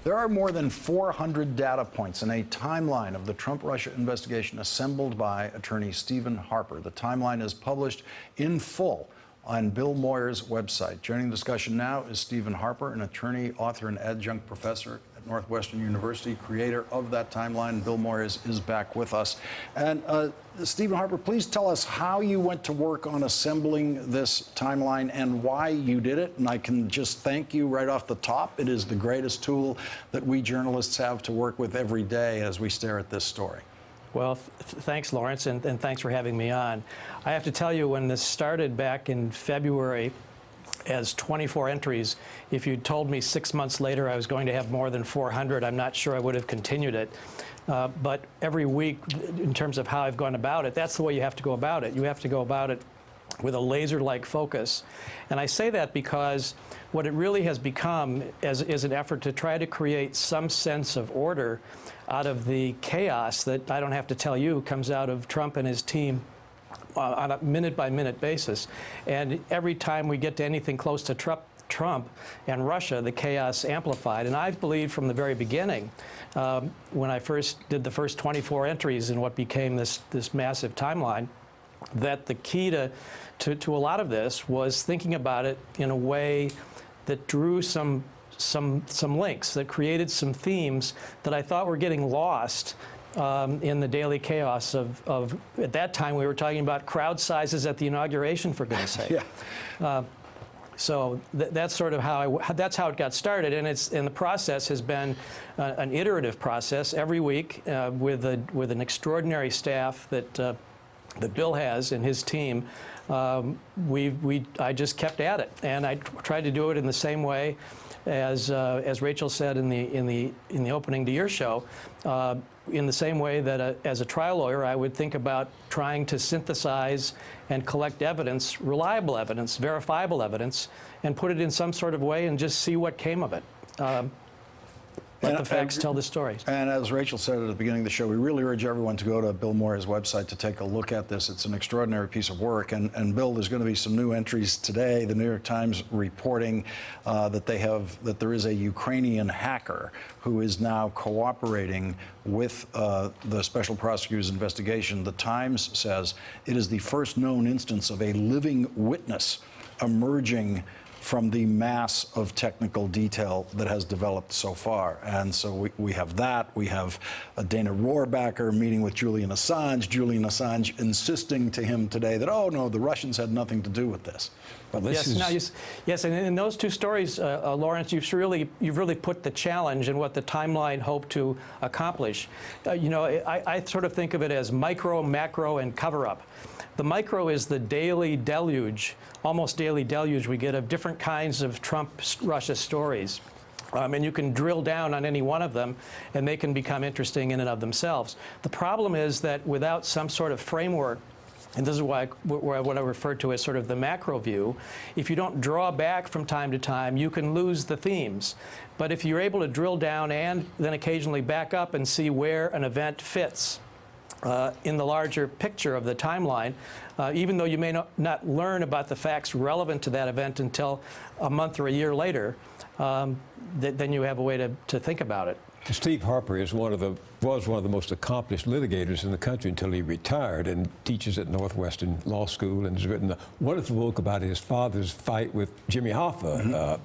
There are more than 400 data points in a timeline of the Trump-Russia investigation assembled by attorney Stephen Harper. The timeline is published in full on Bill Moyer's website. Joining the discussion now is Stephen Harper, an attorney, author, and adjunct professor at Northwestern University, creator of that timeline. Bill Moyer is back with us. And Stephen Harper, please tell us how you went to work on assembling this timeline and why you did it. And I can just thank you right off the top. It is the greatest tool that we journalists have to work with every day as we stare at this story. Well, thanks, Lawrence, and thanks for having me on. I have to tell you, when this started back in February as 24 entries, if you'd told me 6 months later I was going to have more than 400, I'm not sure I would have continued it. But every week, in terms of how I've gone about it, that's the way you have to go about it. You have to go about it with a laser-like focus. And I say that because what it really has become is an effort to try to create some sense of order out of the chaos that, I don't have to tell you, comes out of Trump and his team on a minute-by-minute basis. And every time we get to anything close to Trump and Russia, the chaos amplified. And I believe from the very beginning, when I first did the first 24 entries in what became this massive timeline, that the key to a lot of this was thinking about it in a way that drew some links, that created some themes that I thought were getting lost in the daily chaos of at that time we were talking about crowd sizes at the inauguration, for goodness sake. Yeah. So that's sort of that's how it got started, and the process has been an iterative process every week with an extraordinary staff that Bill has and his team. I just kept at it, and I tried to do it in the same way as Rachel said in the opening to your show. In the same way that as a trial lawyer, I would think about trying to synthesize and collect evidence, reliable evidence, verifiable evidence, and put it in some sort of way and just see what came of it. Let the facts tell the story. And as Rachel said at the beginning of the show, we really urge everyone to go to Bill Moyer's website to take a look at this. It's an extraordinary piece of work. And Bill, there's going to be some new entries today. The New York Times reporting that there is a Ukrainian hacker who is now cooperating with the special prosecutor's investigation. The Times says it is the first known instance of a living witness emerging from the mass of technical detail that has developed so far. And so we have that. We have Dana Rohrabacher meeting with Julian Assange. Julian Assange insisting to him today that, oh, no, the Russians had nothing to do with this. But this yes, and in those two stories, Lawrence, you've really put the challenge and what the timeline hoped to accomplish. I sort of think of it as micro, macro, and cover-up. The micro is the daily deluge, almost daily deluge we get of different kinds of Trump-Russia stories. And you can drill down on any one of them, and they can become interesting in and of themselves. The problem is that without some sort of framework, and this is what I refer to as sort of the macro view, if you don't draw back from time to time, you can lose the themes. But if you're able to drill down and then occasionally back up and see where an event fits in the larger picture of the timeline, even though you may not learn about the facts relevant to that event until a month or a year later, then you have a way to think about it. Steve Harper was one of the most accomplished litigators in the country until he retired, and teaches at Northwestern Law School, and has written a wonderful book about his father's fight with Jimmy Hoffa.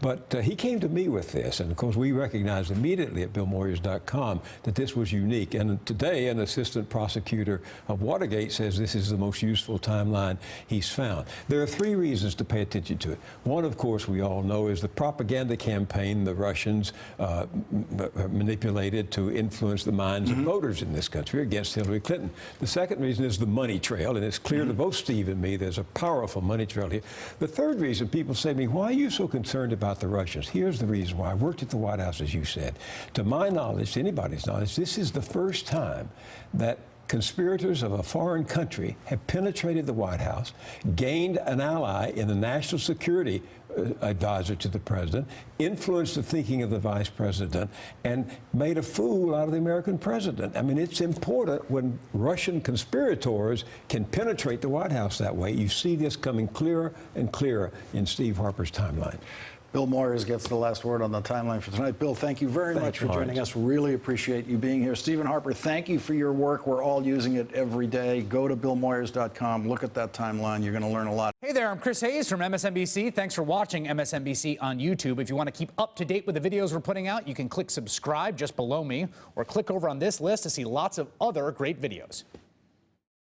But he came to me with this, and of course we recognized immediately at BillMoyers.com that this was unique. And today, an assistant prosecutor of Watergate says this is the most useful timeline he's found. There are three reasons to pay attention to it. One, of course, we all know, is the propaganda campaign the Russians manipulated to influence the minds of voters in this country against Hillary Clinton. The second reason is the money trail, and it's clear to both Steve and me there's a powerful money trail here. The third reason, people say to me, why are you so concerned about the Russians? Here's the reason why. I worked at the White House, as you said. To my knowledge, to anybody's knowledge, this is the first time that conspirators of a foreign country have penetrated the White House, gained an ally in the national security advisor to the president, influenced the thinking of the vice president, and made a fool out of the American president. I mean, it's important when Russian conspirators can penetrate the White House that way. You see this coming clearer and clearer in Steve Harper's timeline. Bill Moyers gets the last word on the timeline for tonight. Bill, thank you very much for joining us. Really appreciate you being here. Stephen Harper, thank you for your work. We're all using it every day. Go to BillMoyers.com. Look at that timeline. You're going to learn a lot. Hey there, I'm Chris Hayes from MSNBC. Thanks for watching MSNBC on YouTube. If you want to keep up to date with the videos we're putting out, you can click subscribe just below me or click over on this list to see lots of other great videos.